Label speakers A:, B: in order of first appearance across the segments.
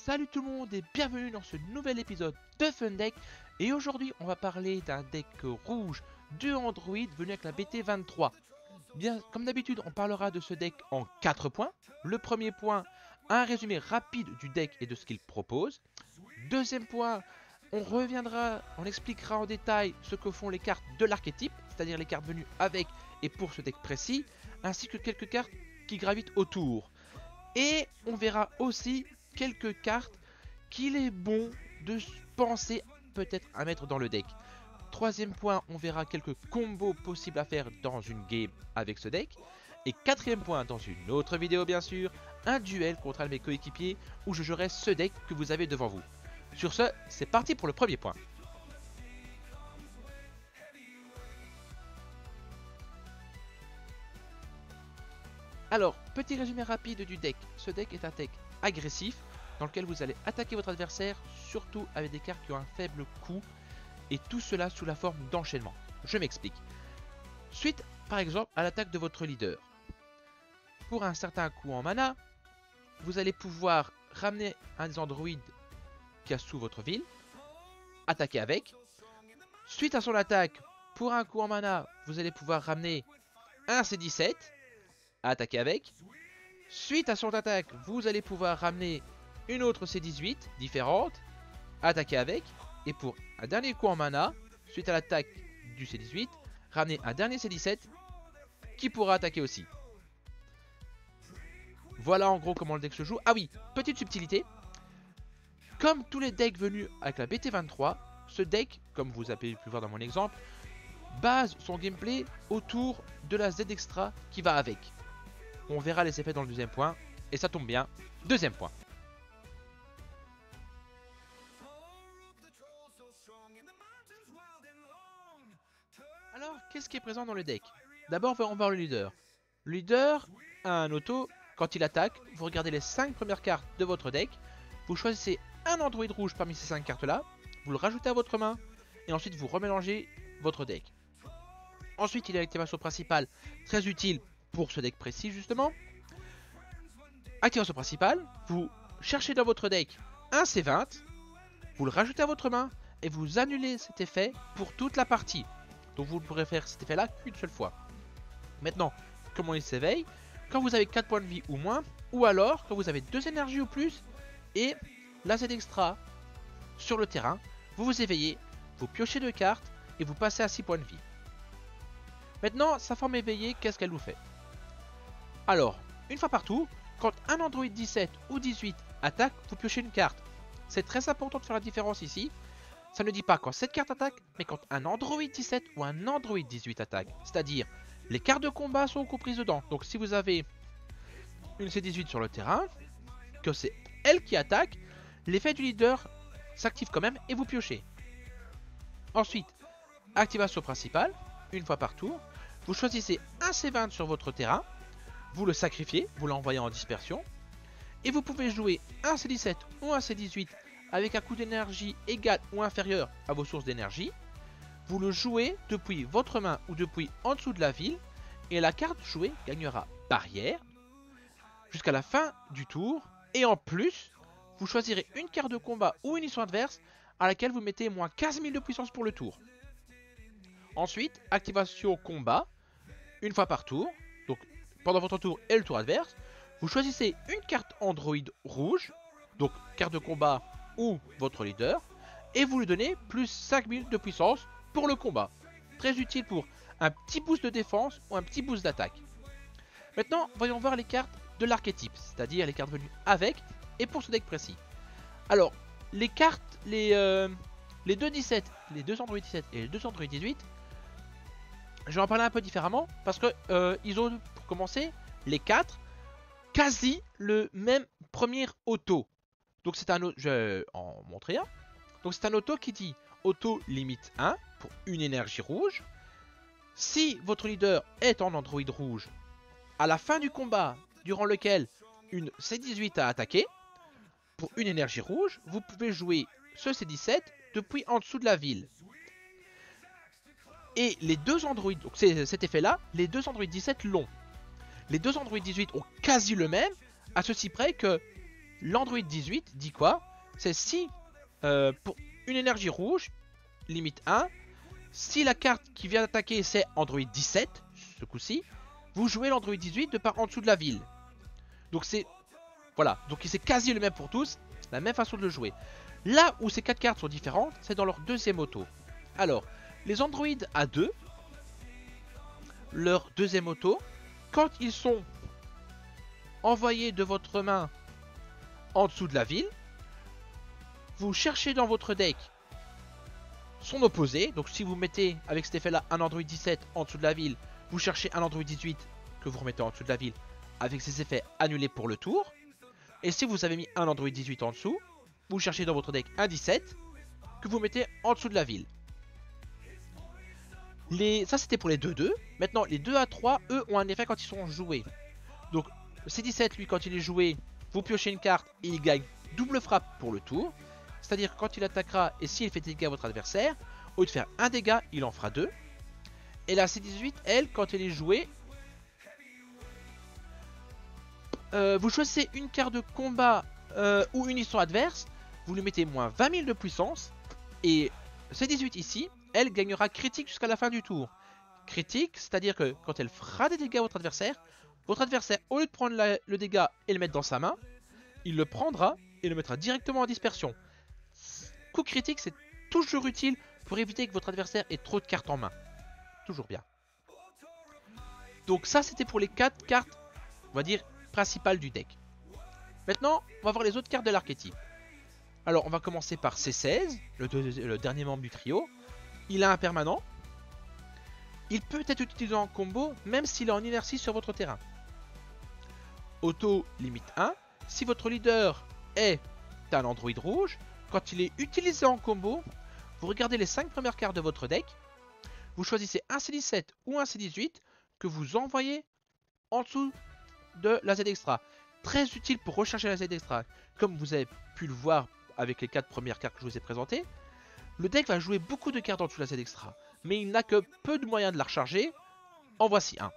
A: Salut tout le monde et bienvenue dans ce nouvel épisode de Fun Deck. Et aujourd'hui on va parler d'un deck rouge de Android venu avec la BT23. Bien, comme d'habitude on parlera de ce deck en 4 points. Le premier point, un résumé rapide du deck et de ce qu'il propose. Deuxième point, on expliquera en détail ce que font les cartes de l'archétype, c'est-à-dire les cartes venues avec et pour ce deck précis, ainsi que quelques cartes qui gravitent autour. Et on verra aussi quelques cartes qu'il est bon de penser peut-être à mettre dans le deck. Troisième point, on verra quelques combos possibles à faire dans une game avec ce deck. Et quatrième point, dans une autre vidéo bien sûr, un duel contre un de mes coéquipiers où je jouerai ce deck que vous avez devant vous. Sur ce, c'est parti pour le premier point. Alors, petit résumé rapide du deck. Ce deck est un deck agressif dans lequel vous allez attaquer votre adversaire, surtout avec des cartes qui ont un faible coût, et tout cela sous la forme d'enchaînement. Je m'explique. Suite, par exemple, à l'attaque de votre leader. Pour un certain coût en mana, vous allez pouvoir ramener un des androïdes qui a sous votre ville, attaquer avec. Suite à son attaque, pour un coût en mana, vous allez pouvoir ramener un C17, attaquer avec. Suite à son attaque, vous allez pouvoir ramener une autre C18 différente, attaquer avec. Et pour un dernier coup en mana, suite à l'attaque du C18, ramener un dernier C17 qui pourra attaquer aussi. Voilà en gros comment le deck se joue. Ah oui, petite subtilité. Comme tous les decks venus avec la BT23, ce deck, comme vous avez pu voir dans mon exemple, base son gameplay autour de la Z Extra qui va avec. On verra les effets dans le deuxième point. Et ça tombe bien. Deuxième point. Alors, qu'est-ce qui est présent dans le deck? D'abord, on va voir le leader. Le leader a un auto. Quand il attaque, vous regardez les 5 premières cartes de votre deck. Vous choisissez un android rouge parmi ces 5 cartes-là. Vous le rajoutez à votre main. Et ensuite, vous remélangez votre deck. Ensuite, il a l'activation principale. Très utile pour ce deck précis justement. Activation principale, vous cherchez dans votre deck un C20, vous le rajoutez à votre main et vous annulez cet effet pour toute la partie. Donc vous ne pourrez faire cet effet là qu'une seule fois. Maintenant, comment il s'éveille? Quand vous avez 4 points de vie ou moins, ou alors quand vous avez 2 énergies ou plus et la Z extra sur le terrain, vous vous éveillez, vous piochez 2 cartes et vous passez à 6 points de vie. Maintenant, sa forme éveillée, qu'est-ce qu'elle vous fait? Alors, une fois par tour, quand un Android 17 ou 18 attaque, vous piochez une carte. C'est très important de faire la différence ici. Ça ne dit pas quand cette carte attaque, mais quand un Android 17 ou un Android 18 attaque. C'est-à-dire, les cartes de combat sont comprises dedans. Donc si vous avez une C18 sur le terrain, que c'est elle qui attaque, l'effet du leader s'active quand même et vous piochez. Ensuite, activation principale, une fois par tour, vous choisissez un C20 sur votre terrain. Vous le sacrifiez, vous l'envoyez en dispersion. Et vous pouvez jouer un C17 ou un C18 avec un coût d'énergie égal ou inférieur à vos sources d'énergie. Vous le jouez depuis votre main ou depuis en dessous de la ville. Et la carte jouée gagnera barrière jusqu'à la fin du tour. Et en plus, vous choisirez une carte de combat ou une issue adverse à laquelle vous mettez moins 15 000 de puissance pour le tour. Ensuite, activation combat, une fois par tour. Donc pendant votre tour et le tour adverse, vous choisissez une carte Android rouge, donc carte de combat ou votre leader, et vous lui donnez plus 5000 de puissance pour le combat. Très utile pour un petit boost de défense ou un petit boost d'attaque. Maintenant, voyons voir les cartes de l'archétype, c'est-à-dire les cartes venues avec et pour ce deck précis. Alors, les cartes, les 2 17, les 2 Android 17 et les 2 Android 18, je vais en parler un peu différemment parce que ils ont, pour commencer, les 4 quasi le même premier auto. Donc c'est un auto, je vais en montrer un. Donc c'est un auto qui dit auto limite 1 pour une énergie rouge. Si votre leader est en Android rouge, à la fin du combat durant lequel une C18 a attaqué, pour une énergie rouge, vous pouvez jouer ce C17 depuis en dessous de la ville. Et les deux Android, donc c'est cet effet là, les deux Android 17 l'ont. Les deux Android 18 ont quasi le même, à ceci près que L'Android 18 dit quoi? C'est si pour une énergie rouge, limite 1, si la carte qui vient d'attaquer c'est Android 17, ce coup-ci, vous jouez l'Android 18 de par en dessous de la ville. Donc c'est voilà, donc c'est quasi le même pour tous, la même façon de le jouer. Là où ces 4 cartes sont différentes, c'est dans leur deuxième auto. Alors, les Android A2, leur deuxième auto, quand ils sont envoyés de votre main en dessous de la ville, vous cherchez dans votre deck son opposé. Donc si vous mettez avec cet effet là un Android 17 en dessous de la ville, vous cherchez un Android 18 que vous remettez en dessous de la ville avec ces effets annulés pour le tour. Et si vous avez mis un Android 18 en dessous, vous cherchez dans votre deck un 17 que vous mettez en dessous de la ville. Ça c'était pour les 2-2. Maintenant les 2-3 eux ont un effet quand ils sont joués. Donc le C17 lui quand il est joué, vous piochez une carte et il gagne double frappe pour le tour. C'est-à-dire que quand il attaquera et s'il fait des dégâts à votre adversaire, au lieu de faire un dégât, il en fera 2. Et la C18, elle, quand elle est jouée, vous choisissez une carte de combat ou une histoire adverse, vous lui mettez moins 20 000 de puissance, et C18 ici, elle gagnera critique jusqu'à la fin du tour. Critique, c'est-à-dire que quand elle fera des dégâts à votre adversaire, au lieu de prendre le dégât et le mettre dans sa main, il le prendra et le mettra directement en dispersion. Coup critique, c'est toujours utile pour éviter que votre adversaire ait trop de cartes en main. Toujours bien. Donc ça, c'était pour les 4 cartes, on va dire, principales du deck. Maintenant, on va voir les autres cartes de l'archétype. Alors, on va commencer par C16, le dernier membre du trio. Il a un permanent. Il peut être utilisé en combo, même s'il est en inertie sur votre terrain. Auto limite 1. Si votre leader est un Android rouge, quand il est utilisé en combo, vous regardez les 5 premières cartes de votre deck. Vous choisissez un C17 ou un C18 que vous envoyez en dessous de la Z Extra. Très utile pour recharger la Z Extra. Comme vous avez pu le voir avec les 4 premières cartes que je vous ai présentées, le deck va jouer beaucoup de cartes en dessous de la Z Extra. Mais il n'a que peu de moyens de la recharger. En voici un.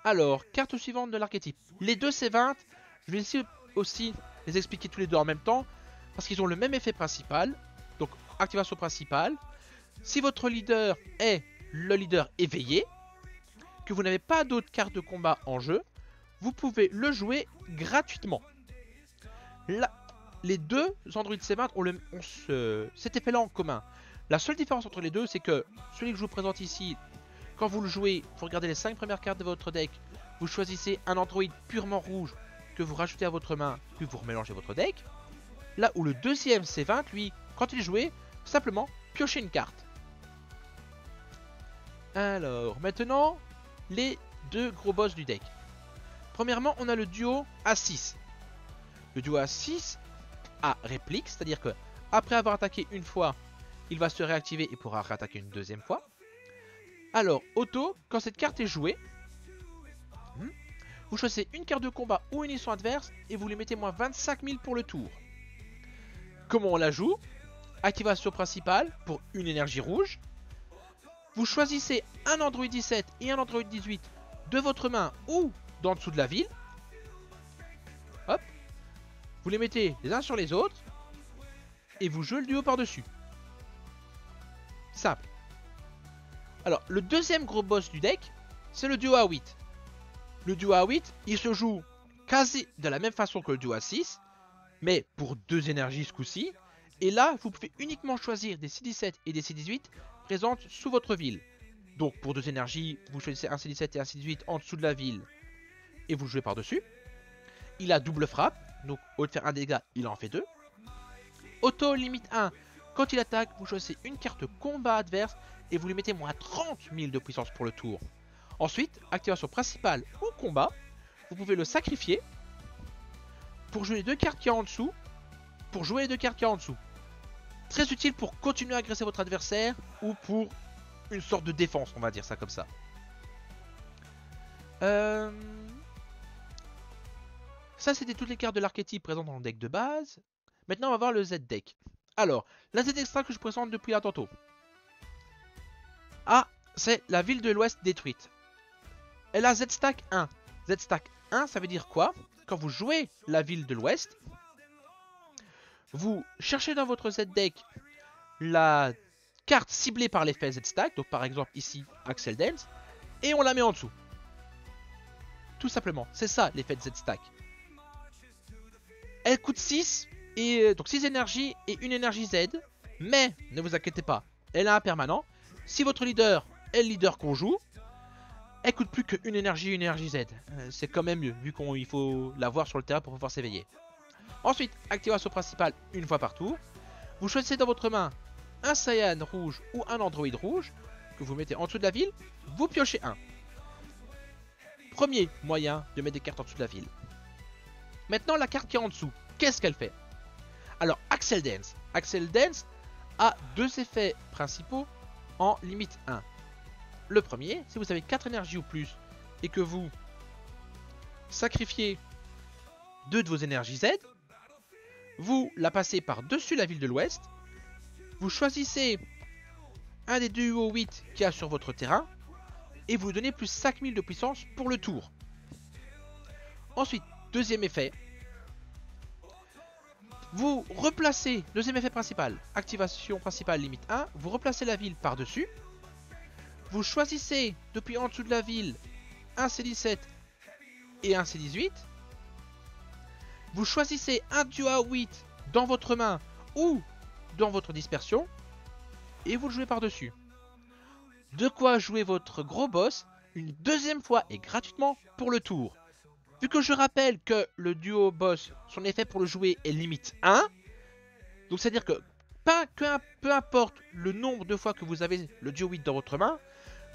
A: Alors, carte suivante de l'archétype. Les deux C20, je vais essayer aussi les expliquer tous les deux en même temps. Parce qu'ils ont le même effet principal. Donc, activation principale. Si votre leader est le leader éveillé, que vous n'avez pas d'autres cartes de combat en jeu, vous pouvez le jouer gratuitement. Là, les deux Android C20 ont cet effet-là en commun. La seule différence entre les deux, c'est que celui que je vous présente ici, quand vous le jouez, vous regardez les 5 premières cartes de votre deck, vous choisissez un Android purement rouge que vous rajoutez à votre main, puis vous remélangez votre deck. Là où le deuxième C20, lui, quand il est joué, simplement piochez une carte. Alors, maintenant, les deux gros boss du deck. Premièrement, on a le duo A6. Le duo A6 a réplique, c'est-à-dire que après avoir attaqué une fois, il va se réactiver et pourra réattaquer une deuxième fois. Alors, auto, quand cette carte est jouée, vous choisissez une carte de combat ou une mission adverse et vous lui mettez moins 25 000 pour le tour. Comment on la joue? Activation principale pour une énergie rouge. Vous choisissez un Android 17 et un Android 18 de votre main ou d'en dessous de la ville. Hop. Vous les mettez les uns sur les autres. Et vous jouez le duo par-dessus. Simple. Alors, le deuxième gros boss du deck, c'est le duo A8. Le duo A8, il se joue quasi de la même façon que le duo A6, mais pour deux énergies ce coup-ci. Et là, vous pouvez uniquement choisir des C17 et des C18 présentes sous votre ville. Donc, pour deux énergies, vous choisissez un C17 et un C18 en dessous de la ville et vous jouez par-dessus. Il a double frappe, donc au lieu de faire un dégât, il en fait deux. Auto limite 1, quand il attaque, vous choisissez une carte combat adverse et vous lui mettez moins 30 000 de puissance pour le tour. Ensuite, activation principale ou combat, vous pouvez le sacrifier pour jouer les deux cartes qu'il y a en dessous. Très utile pour continuer à agresser votre adversaire ou pour une sorte de défense, on va dire ça comme ça. Ça, c'était toutes les cartes de l'archétype présentes dans le deck de base. Maintenant, on va voir le Z-deck. Alors, la Z-extra que je présente depuis là tantôt. Ah, c'est la ville de l'Ouest détruite. Elle a Z-stack 1. Z-stack 1, ça veut dire quoi? quand vous jouez la ville de l'Ouest, vous cherchez dans votre Z-Deck la carte ciblée par l'effet Z-Stack, donc par exemple ici Axel Dance, et on la met en dessous. Tout simplement, c'est ça l'effet de Z-Stack. Elle coûte 6, et donc 6 énergies et une énergie Z, mais ne vous inquiétez pas, elle a un permanent. Si votre leader est le leader qu'on joue, elle coûte plus qu'une énergie et une énergie Z. C'est quand même mieux, vu qu'il faut l'avoir sur le terrain pour pouvoir s'éveiller. Ensuite, activation principale une fois par tour. Vous choisissez dans votre main un Saiyan rouge ou un Android rouge que vous mettez en dessous de la ville. Vous piochez un. Premier moyen de mettre des cartes en dessous de la ville. Maintenant, la carte qui est en dessous, qu'est-ce qu'elle fait? Alors, Axel Dance. Axel Dance a deux effets principaux en limite 1. Le premier, si vous avez 4 énergies ou plus et que vous sacrifiez 2 de vos énergies Z, vous la passez par-dessus la ville de l'Ouest, vous choisissez un des 2 UO8 qu'il y a sur votre terrain et vous donnez plus 5000 de puissance pour le tour. Ensuite, deuxième effet, vous replacez, deuxième effet principal, activation principale limite 1, vous replacez la ville par-dessus. Vous choisissez depuis en dessous de la ville un C17 et un C18. Vous choisissez un duo 8 dans votre main ou dans votre dispersion et vous le jouez par-dessus. De quoi jouer votre gros boss une deuxième fois et gratuitement pour le tour. Vu que je rappelle que le duo boss, son effet pour le jouer est limite 1, donc c'est à dire que peu importe le nombre de fois que vous avez le duo 8 dans votre main,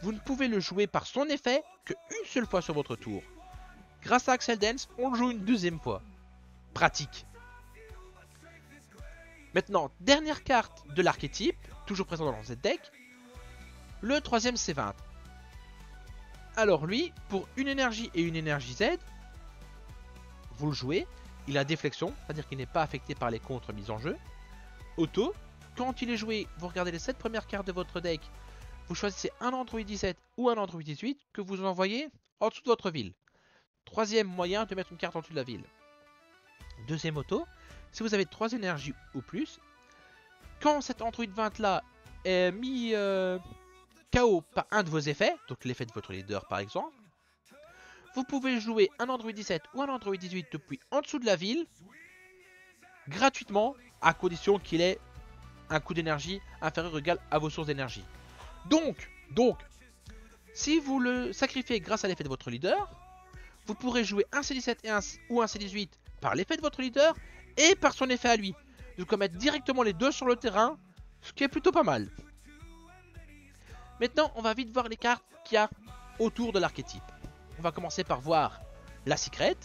A: vous ne pouvez le jouer par son effet qu'une seule fois sur votre tour. Grâce à Axel Dance, on le joue une deuxième fois. Pratique. Maintenant, dernière carte de l'archétype, toujours présent dans le Z-Deck, le troisième C20. Alors lui, pour une énergie et une énergie Z, vous le jouez, il a déflexion, c'est-à-dire qu'il n'est pas affecté par les contres mis en jeu. Auto, quand il est joué, vous regardez les 7 premières cartes de votre deck, vous choisissez un Android 17 ou un Android 18 que vous envoyez en dessous de votre ville. Troisième moyen de mettre une carte en dessous de la ville. Deuxième auto, si vous avez 3 énergies ou plus, quand cet Android 20 là est mis KO par un de vos effets, donc l'effet de votre leader par exemple, vous pouvez jouer un Android 17 ou un Android 18 depuis en dessous de la ville, gratuitement, à condition qu'il ait un coût d'énergie inférieur ou égal à vos sources d'énergie. Donc, si vous le sacrifiez grâce à l'effet de votre leader, vous pourrez jouer un C17 ou un C18 par l'effet de votre leader et par son effet à lui. Donc mettre directement les deux sur le terrain, ce qui est plutôt pas mal. Maintenant, on va vite voir les cartes qu'il y a autour de l'archétype. On va commencer par voir la secret.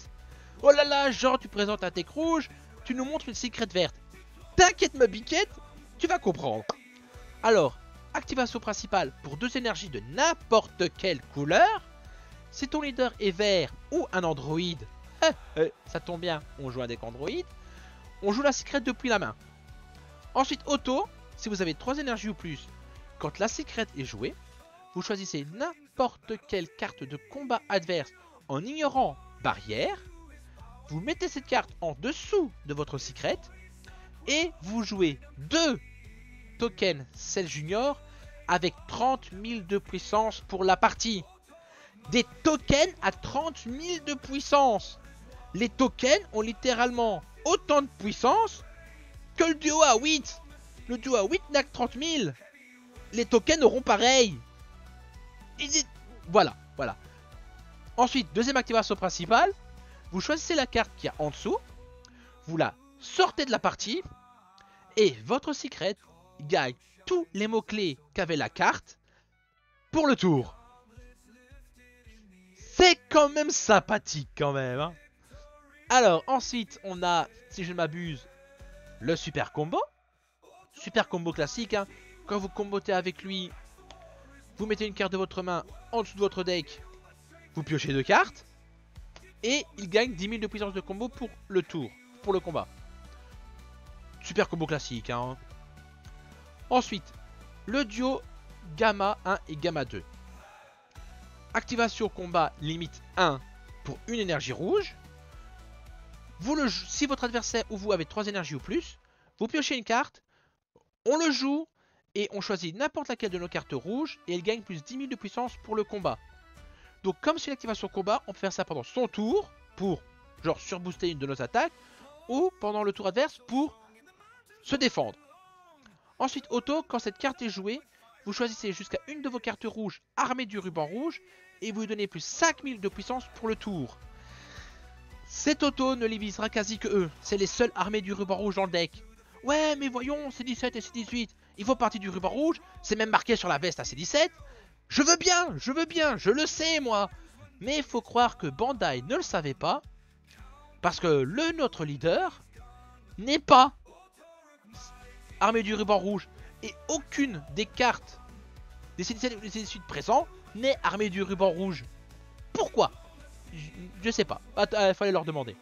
A: Oh là là, Jean, tu présentes un deck rouge, tu nous montres une secret verte. T'inquiète ma biquette, tu vas comprendre. Alors, activation principale pour 2 énergies de n'importe quelle couleur. Si ton leader est vert ou un android, ça tombe bien, on joue un deck android. On joue la secret depuis la main. Ensuite, auto, si vous avez 3 énergies ou plus, quand la secret est jouée, vous choisissez n'importe quelle carte de combat adverse en ignorant barrière. Vous mettez cette carte en dessous de votre secret et vous jouez 2 tokens Cell Junior avec 30 000 de puissance pour la partie. Des tokens à 30 000 de puissance. Les tokens ont littéralement autant de puissance que le duo à 8. Le duo à 8 n'a que 30 000. Les tokens auront pareil. Voilà. Ensuite, deuxième activation principale. Vous choisissez la carte qui est en dessous. Vous la sortez de la partie. Et votre secret gagne tous les mots-clés qu'avait la carte pour le tour. C'est quand même sympathique quand même. Hein. Alors ensuite on a, si je ne m'abuse, le super combo. Super combo classique. Hein. Quand vous combotez avec lui, vous mettez une carte de votre main en dessous de votre deck. Vous piochez 2 cartes. Et il gagne 10 000 de puissance de combo pour le tour, pour le combat. Super combo classique. Hein. Ensuite, le duo Gamma 1 et Gamma 2. Activation combat limite 1 pour une énergie rouge. Si votre adversaire ou vous avez 3 énergies ou plus, vous piochez une carte, on le joue et on choisit n'importe laquelle de nos cartes rouges et elle gagne plus 10 000 de puissance pour le combat. Donc comme c'est une activation combat, on peut faire ça pendant son tour pour genre surbooster une de nos attaques ou pendant le tour adverse pour se défendre. Ensuite auto, quand cette carte est jouée, vous choisissez jusqu'à une de vos cartes rouges armées du ruban rouge et vous lui donnez plus 5000 de puissance pour le tour. Cet auto ne les visera quasi que eux, c'est les seuls armés du ruban rouge dans le deck. Ouais mais voyons, c'est 17 et c'est 18, ils font partie du ruban rouge, c'est même marqué sur la veste à C17. Je veux bien, je le sais moi. Mais il faut croire que Bandai ne le savait pas, parce que notre leader n'est pas armé du ruban rouge. Et aucune des cartes des C17 ou des C18 présents n'est armée du ruban rouge. Pourquoi? Je sais pas, il fallait leur demander.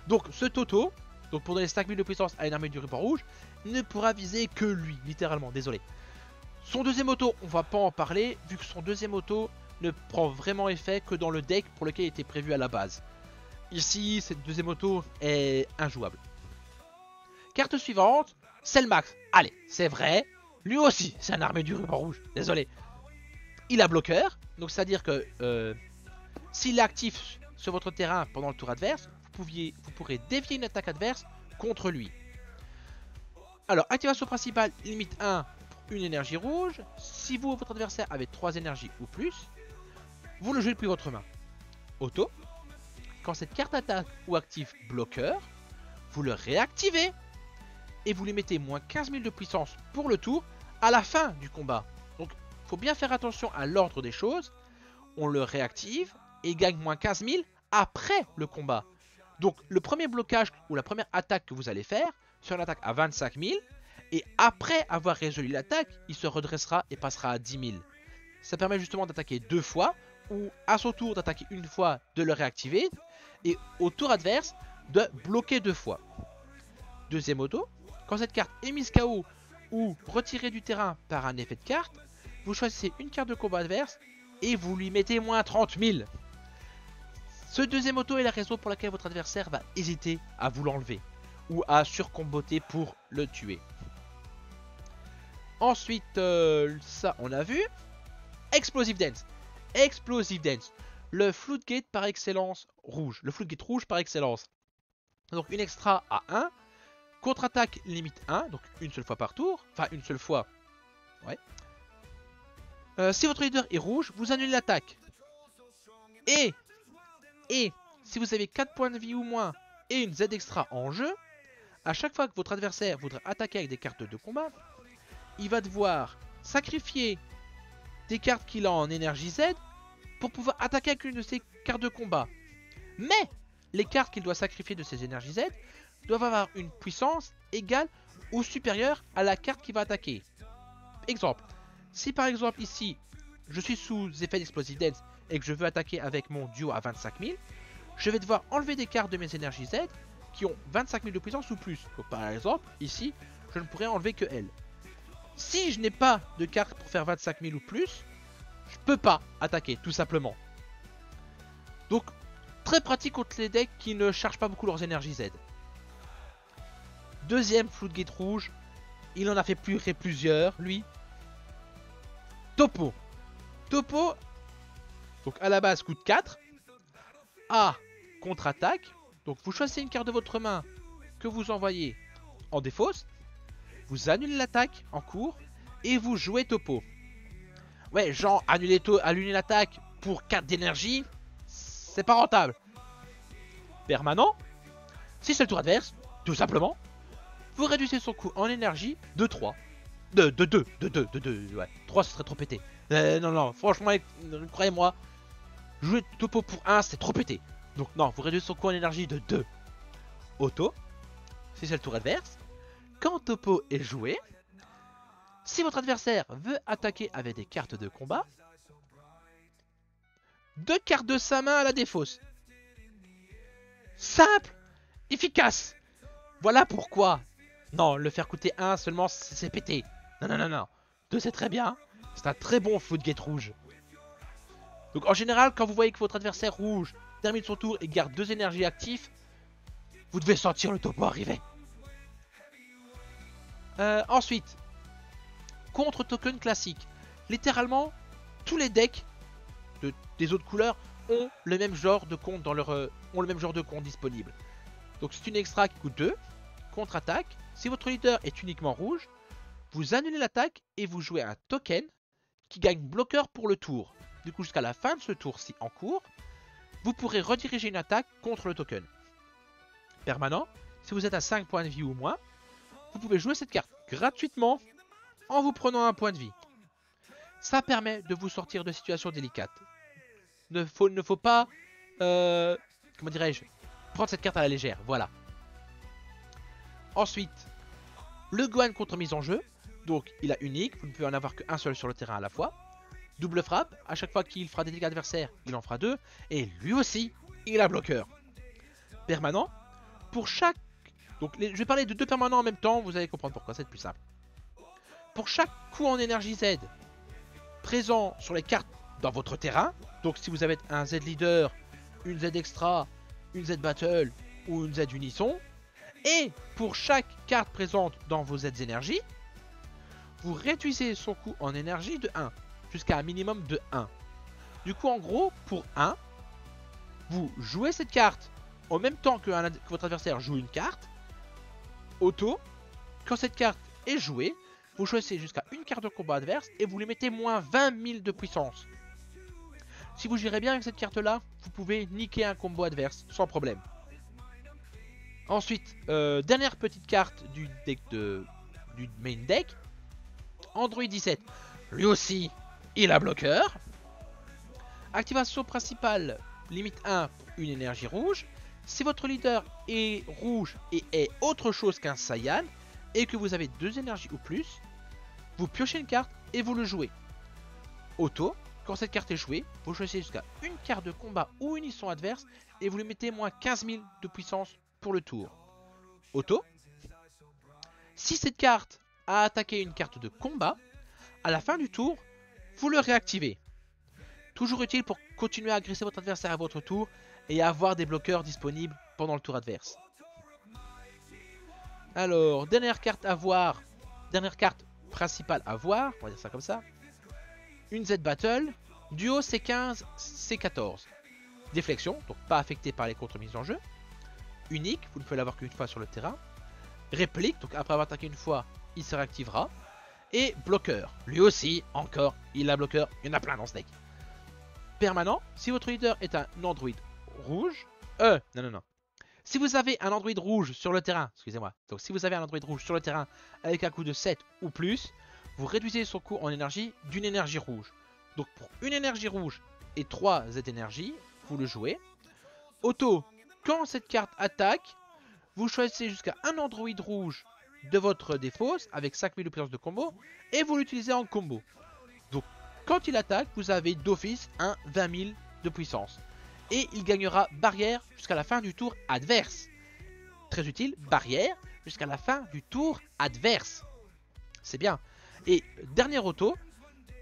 A: Donc ce Toto, donc pour donner 5000 de puissance à une armée du ruban rouge, ne pourra viser que lui, littéralement, désolé. Son deuxième auto, on va pas en parler, vu que son deuxième auto ne prend vraiment effet que dans le deck pour lequel il était prévu à la base. Ici, cette deuxième auto est injouable. Carte suivante, Selmax. Allez, c'est vrai, lui aussi, c'est un armé du ruban rouge, désolé. Il a bloqueur, donc c'est à dire que s'il est actif sur votre terrain pendant le tour adverse, vous pourrez dévier une attaque adverse contre lui. Alors, activation principale, limite 1 pour une énergie rouge. Si vous ou votre adversaire avez 3 énergies ou plus, vous le jouez depuis votre main. Auto, quand cette carte attaque ou active bloqueur, vous le réactivez et vous lui mettez moins 15 000 de puissance pour le tour à la fin du combat. Donc, il faut bien faire attention à l'ordre des choses. On le réactive et il gagne moins 15 000 après le combat. Donc, le premier blocage ou la première attaque que vous allez faire sera une attaque à 25 000. Et après avoir résolu l'attaque, il se redressera et passera à 10 000. Ça permet justement d'attaquer 2 fois, ou à son tour d'attaquer une fois, de le réactiver, et au tour adverse, de bloquer 2 fois. Deuxième auto, quand cette carte est mise KO ou retirée du terrain par un effet de carte, vous choisissez une carte de combat adverse et vous lui mettez moins 30 000. Ce deuxième auto est la raison pour laquelle votre adversaire va hésiter à vous l'enlever ou à surcomboter pour le tuer. Ensuite, ça on a vu. Explosive Dance. Explosive Dance. Le Floodgate par excellence rouge. Le Floodgate rouge par excellence. Donc une extra à 1. Contre-attaque limite 1. Donc une seule fois par tour. Enfin une seule fois. Ouais. Si votre leader est rouge, vous annulez l'attaque. Et si vous avez 4 points de vie ou moins et une Z extra en jeu, à chaque fois que votre adversaire voudra attaquer avec des cartes de combat, il va devoir sacrifier des cartes qu'il a en énergie Z pour pouvoir attaquer avec une de ses cartes de combat. Mais les cartes qu'il doit sacrifier de ses énergies Z doivent avoir une puissance égale ou supérieure à la carte qu'il va attaquer. Exemple, si par exemple ici je suis sous effet d'Explosive Dance et que je veux attaquer avec mon duo à 25 000, je vais devoir enlever des cartes de mes énergies Z qui ont 25 000 de puissance ou plus. Donc par exemple, ici, je ne pourrais enlever que elle. Si je n'ai pas de carte pour faire 25 000 ou plus, je peux pas attaquer, tout simplement. Donc, très pratique contre les decks qui ne chargent pas beaucoup leurs énergies Z. Deuxième Floodgate rouge, il en a fait plusieurs, lui. Topo. Topo, donc à la base coûte 4. A, contre-attaque. Donc vous choisissez une carte de votre main que vous envoyez en défausse. Vous annulez l'attaque en cours et vous jouez Topo. Ouais, genre annuler l'attaque pour 4 d'énergie, c'est pas rentable. Permanent, si c'est le tour adverse, tout simplement, vous réduisez son coût en énergie de 3. De 2, ouais. 3 ce serait trop pété. Non, franchement, croyez-moi, jouer Topo pour 1 c'est trop pété. Donc non, vous réduisez son coût en énergie de 2. Auto, si c'est le tour adverse. Quand Topo est joué, si votre adversaire veut attaquer avec des cartes de combat, 2 cartes de sa main à la défausse. Simple, efficace. Voilà pourquoi. Non, le faire coûter 1 seulement, c'est pété. Non. 2 c'est très bien. C'est un très bon Floodgate rouge. Donc en général, quand vous voyez que votre adversaire rouge termine son tour et garde 2 énergies actives, Vous devez sentir le topo arriver. Ensuite, contre token classique. Littéralement, tous les decks des autres couleurs ont le même genre de compte dans leur ont le même genre de compte disponible. Donc c'est une extra qui coûte 2. Contre-attaque. Si votre leader est uniquement rouge, vous annulez l'attaque et vous jouez un token qui gagne bloqueur pour le tour. Du coup, jusqu'à la fin de ce tour-ci en cours, vous pourrez rediriger une attaque contre le token. Permanent, si vous êtes à 5 points de vie ou moins, vous pouvez jouer cette carte gratuitement en vous prenant un point de vie. Ça permet de vous sortir de situations délicates. Ne faut pas, comment dirais-je, prendre cette carte à la légère, voilà. Ensuite, le Gohan contre mise en jeu. Donc, il a unique, vous ne pouvez en avoir qu'un seul sur le terrain à la fois. Double frappe, à chaque fois qu'il fera des dégâts adversaires, il en fera 2. Et lui aussi, il a bloqueur. Permanent, pour chaque... Donc, je vais parler de 2 permanents en même temps, vous allez comprendre pourquoi, c'est plus simple. Pour chaque coup en énergie Z présent sur les cartes dans votre terrain, donc si vous avez un Z leader, une Z extra, une Z battle ou une Z unisson, et pour chaque carte présente dans vos Z énergie, vous réduisez son coût en énergie de 1, jusqu'à un minimum de 1. Du coup, en gros, pour 1, vous jouez cette carte en même temps que votre adversaire joue une carte. Auto, quand cette carte est jouée, vous choisissez jusqu'à une carte de combat adverse et vous lui mettez moins 20 000 de puissance. Si vous gérez bien avec cette carte là, vous pouvez niquer un combo adverse sans problème. Ensuite, dernière petite carte du deck du main deck, Android 17. Lui aussi, il a bloqueur. Activation principale, limite 1 pour une énergie rouge. Si votre leader est rouge et est autre chose qu'un Saiyan, et que vous avez 2 énergies ou plus, vous piochez une carte et vous le jouez. Auto, quand cette carte est jouée, vous choisissez jusqu'à une carte de combat ou unisson adverse et vous lui mettez moins 15 000 de puissance pour le tour. Auto, si cette carte a attaqué une carte de combat, à la fin du tour, vous le réactivez. Toujours utile pour continuer à agresser votre adversaire à votre tour et avoir des bloqueurs disponibles pendant le tour adverse. Alors, dernière carte à voir, dernière carte principale à voir, on va dire ça comme ça. Une Z Battle, duo C15, C14. Déflexion, donc pas affecté par les contre-mises en jeu. Unique, vous ne pouvez l'avoir qu'une fois sur le terrain. Réplique, donc après avoir attaqué une fois, il se réactivera. Et bloqueur, lui aussi, encore, il a bloqueur, il y en a plein dans ce deck. Permanent, si votre leader est un Android rouge, non. Si vous avez un Android rouge sur le terrain, excusez-moi, donc si vous avez un Android rouge sur le terrain avec un coût de 7 ou plus, vous réduisez son coût en énergie d'une énergie rouge. Donc pour une énergie rouge et 3 Z énergie, vous le jouez. Auto, quand cette carte attaque, vous choisissez jusqu'à un Android rouge de votre défausse avec 5000 de puissance de combo et vous l'utilisez en combo. Donc quand il attaque, vous avez d'office un 20 000 de puissance. Et il gagnera barrière jusqu'à la fin du tour adverse. Très utile, barrière jusqu'à la fin du tour adverse. C'est bien. Et dernier auto,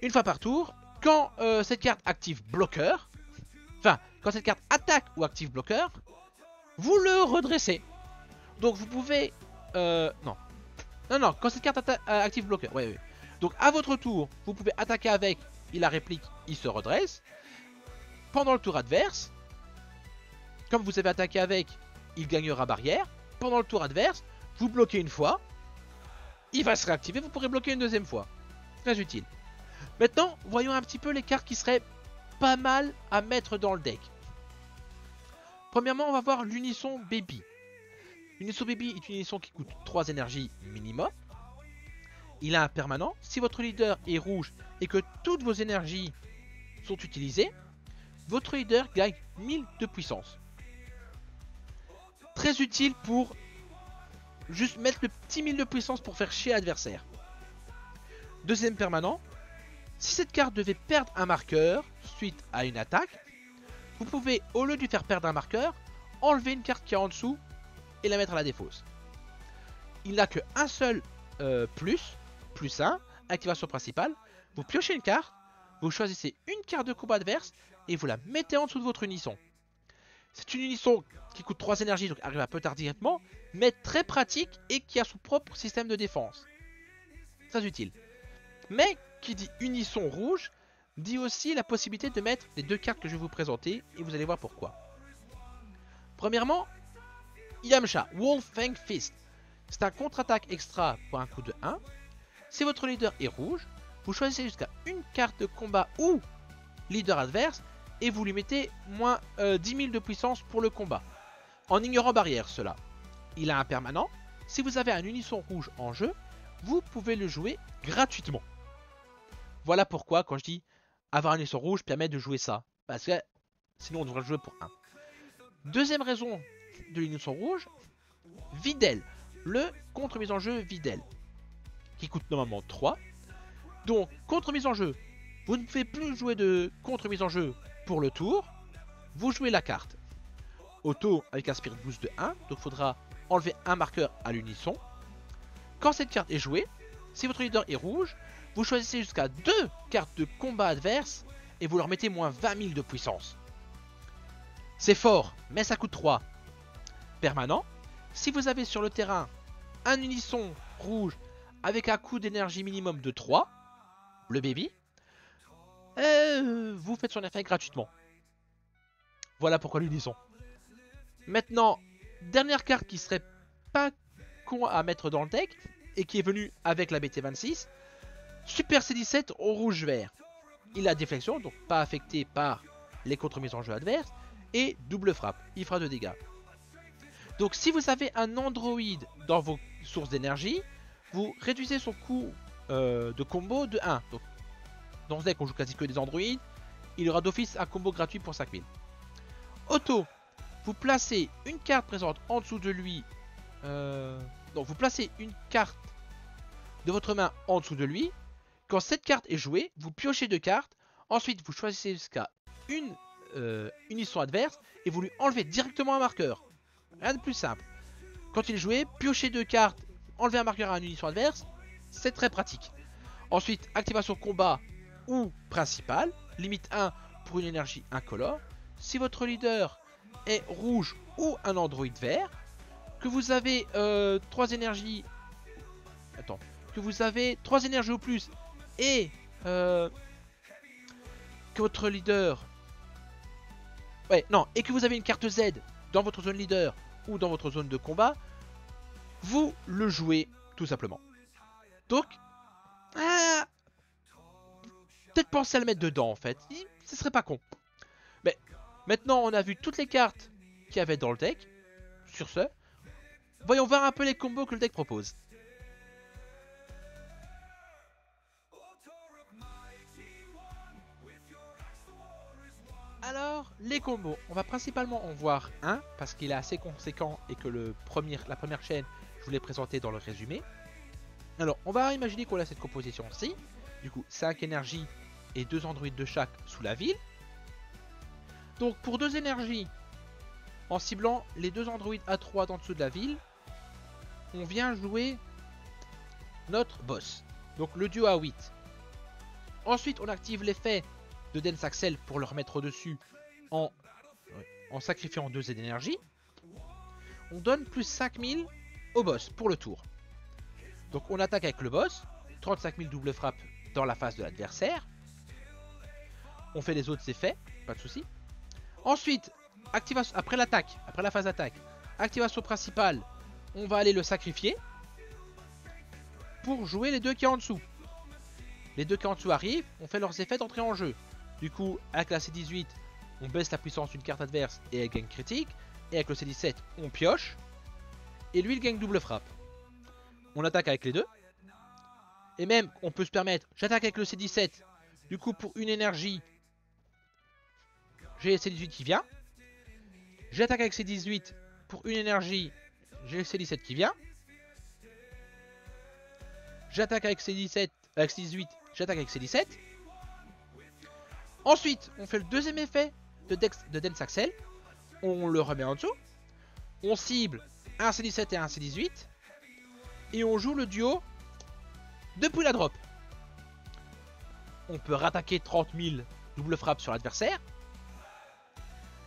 A: une fois par tour, quand cette carte active bloqueur, enfin, quand cette carte attaque ou active bloqueur, vous le redressez. Donc vous pouvez... non, quand cette carte active bloqueur, ouais. Donc à votre tour, vous pouvez attaquer avec, il la réplique, il se redresse. Pendant le tour adverse, comme vous avez attaqué avec, il gagnera barrière. Pendant le tour adverse, vous bloquez une fois, il va se réactiver, vous pourrez bloquer une deuxième fois. Très utile. Maintenant, voyons un petit peu les cartes qui seraient pas mal à mettre dans le deck. Premièrement, on va voir l'unisson Baby. L'unisson Baby est une unisson qui coûte 3 énergies minimum. Il a un permanent. Si votre leader est rouge et que toutes vos énergies sont utilisées, votre leader gagne 1000 de puissance. Très utile pour juste mettre le petit 1000 de puissance pour faire chier l'adversaire. Deuxième permanent, si cette carte devait perdre un marqueur suite à une attaque, vous pouvez, au lieu de lui faire perdre un marqueur, enlever une carte qui est en dessous et la mettre à la défausse. Il n'a qu'un seul plus 1, activation principale. Vous piochez une carte, vous choisissez une carte de combat adverse et vous la mettez en dessous de votre unisson. C'est une unisson qui coûte 3 énergies, donc arrive un peu tardivement, mais très pratique et qui a son propre système de défense. Très utile. Mais qui dit unisson rouge, dit aussi la possibilité de mettre les 2 cartes que je vais vous présenter, et vous allez voir pourquoi. Premièrement, Yamcha, Wolf-Fang Fist. C'est un contre-attaque extra pour un coût de 1. Si votre leader est rouge, vous choisissez jusqu'à une carte de combat ou leader adverse et vous lui mettez moins 10 000 de puissance pour le combat. En ignorant barrière, cela. Il a un permanent. Si vous avez un unisson rouge en jeu, vous pouvez le jouer gratuitement. Voilà pourquoi, quand je dis avoir un unisson rouge permet de jouer ça. Parce que sinon on devrait le jouer pour 1. Deuxième raison de l'unisson rouge, Videl. Le contre-mise en jeu Videl. Qui coûte normalement 3. Donc, contre-mise en jeu, vous ne pouvez plus jouer de contre-mise en jeu pour le tour. Vous jouez la carte. Auto avec un Spirit Boost de 1. Donc, il faudra enlever un marqueur à l'unisson. Quand cette carte est jouée, si votre leader est rouge, vous choisissez jusqu'à 2 cartes de combat adverse et vous leur mettez moins 20 000 de puissance. C'est fort, mais ça coûte 3. Permanent. Si vous avez sur le terrain un unisson rouge avec un coût d'énergie minimum de 3, le baby, vous faites son effet gratuitement. Voilà pourquoi l'unisson. Maintenant, dernière carte qui serait pas con à mettre dans le deck et qui est venue avec la BT26, Super C17 au rouge-vert. Il a déflexion, donc pas affecté par les contre-mises en jeu adverses, et double frappe, il fera 2 dégâts. Donc si vous avez un androïde dans vos sources d'énergie, vous réduisez son coût de combo de 1. Donc, dans ce deck on joue quasi que des androïdes, il aura d'office un combo gratuit pour 5000. Auto, vous placez une carte présente en dessous de lui. Donc vous placez une carte de votre main en dessous de lui. Quand cette carte est jouée, vous piochez 2 cartes. Ensuite vous choisissez jusqu'à une unisson adverse et vous lui enlevez directement un marqueur. Rien de plus simple. Quand il est joué, piochez 2 cartes, enlevez un marqueur à un unisson adverse, c'est très pratique. Ensuite, activation combat ou principale, limite 1 pour une énergie incolore. Si votre leader est rouge ou un androïde vert, que vous avez 3 énergies... Attends. Que vous avez 3 énergies ou plus et que votre leader... Ouais, non, et que vous avez une carte Z dans votre zone leader ou dans votre zone de combat, vous le jouez tout simplement. Donc, peut-être penser à le mettre dedans en fait, ce serait pas con. Mais maintenant on a vu toutes les cartes qu'il y avait dans le deck. Sur ce, voyons voir un peu les combos que le deck propose. Alors, les combos, on va principalement en voir un, parce qu'il est assez conséquent et que la première chaîne, je vous l'ai présenté dans le résumé. Alors, on va imaginer qu'on a cette composition-ci. Du coup, 5 énergies et 2 androïdes de chaque sous la ville. Donc, pour 2 énergies, en ciblant les 2 androïdes A3 en dessous de la ville, on vient jouer notre boss. Donc, le duo A8. Ensuite, on active l'effet de Dense Axel pour le remettre au-dessus en sacrifiant 2 d'énergie. On donne plus 5000 au boss pour le tour. Donc on attaque avec le boss, 35 000 double frappe dans la phase de l'adversaire. On fait les autres effets, pas de souci. Ensuite, activation, après l'attaque, après la phase d'attaque, activation principale, on va aller le sacrifier pour jouer les 2 qui sont en dessous. Les 2 qui sont en dessous arrivent, on fait leurs effets d'entrée en jeu. Du coup, avec la C18, on baisse la puissance d'une carte adverse et elle gagne critique. Et avec le C17, on pioche. Et lui, il gagne double frappe. On attaque avec les 2. Et même, on peut se permettre, j'attaque avec le C17. Du coup, pour une énergie, j'ai le C18 qui vient. J'attaque avec C18. Pour une énergie, j'ai le C17 qui vient. J'attaque avec C17, avec C18, j'attaque avec C17. Ensuite, on fait le deuxième effet de Dense Axel. On le remet en dessous. On cible un C17 et un C18. Et on joue le duo depuis la drop. On peut rattaquer 30 000 double frappe sur l'adversaire.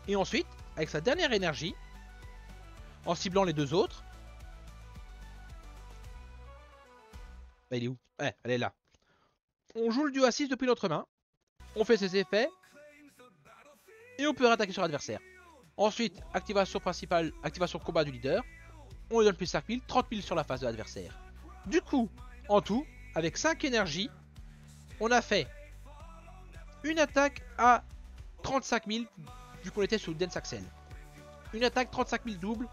A: Et ensuite, avec sa dernière énergie, en ciblant les deux autres. Bah, il est où? Ouais, elle est là. On joue le duo à 6 depuis notre main. On fait ses effets. Et on peut réattaquer sur l'adversaire. Ensuite, activation principale, activation combat du leader. On lui donne plus 5000, 30 000 sur la face de l'adversaire. Du coup, en tout, avec 5 énergies, on a fait une attaque à 35 000, vu qu'on était sous Dense Axel. Une attaque 35 000 double.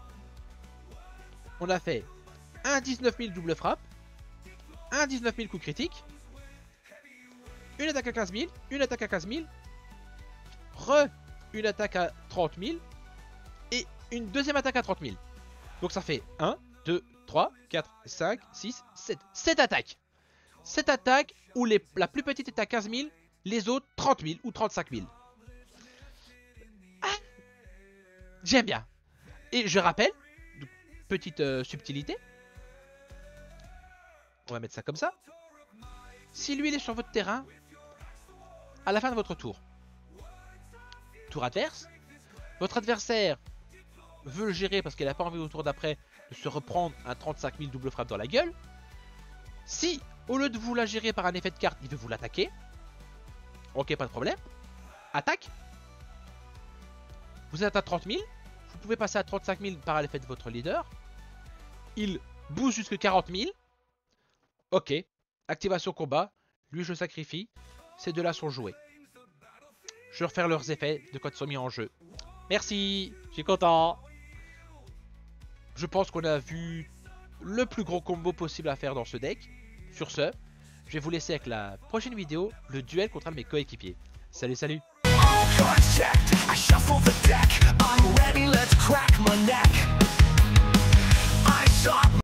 A: On a fait un 19 000 double frappe, un 19 000 coup critique, une attaque à 15 000, une attaque à 15 000, une attaque à 30 000 et une deuxième attaque à 30 000. Donc ça fait 1, 2, 3, 4, 5, 6, 7. 7 attaques. 7 attaques où la plus petite est à 15 000, les autres 30 000 ou 35 000. Ah, j'aime bien. Et je rappelle, petite subtilité. On va mettre ça comme ça. Si lui il est sur votre terrain, à la fin de votre tour adverse, votre adversaire veut le gérer parce qu'il n'a pas envie au tour d'après de se reprendre un 35 000 double frappe dans la gueule. Si, au lieu de vous la gérer par un effet de carte, il veut vous l'attaquer, ok, pas de problème. Attaque. Vous êtes à 30 000. Vous pouvez passer à 35 000 par l'effet de votre leader. Il booste jusqu'à 40 000. Ok. Activation combat. Lui, je sacrifie. Ces deux-là sont joués. Je vais refaire leurs effets de quand ils sont mis en jeu. Merci. Je suis content. Je pense qu'on a vu le plus gros combo possible à faire dans ce deck. Sur ce, je vais vous laisser avec la prochaine vidéo, le duel contre un de mes coéquipiers. Salut, salut.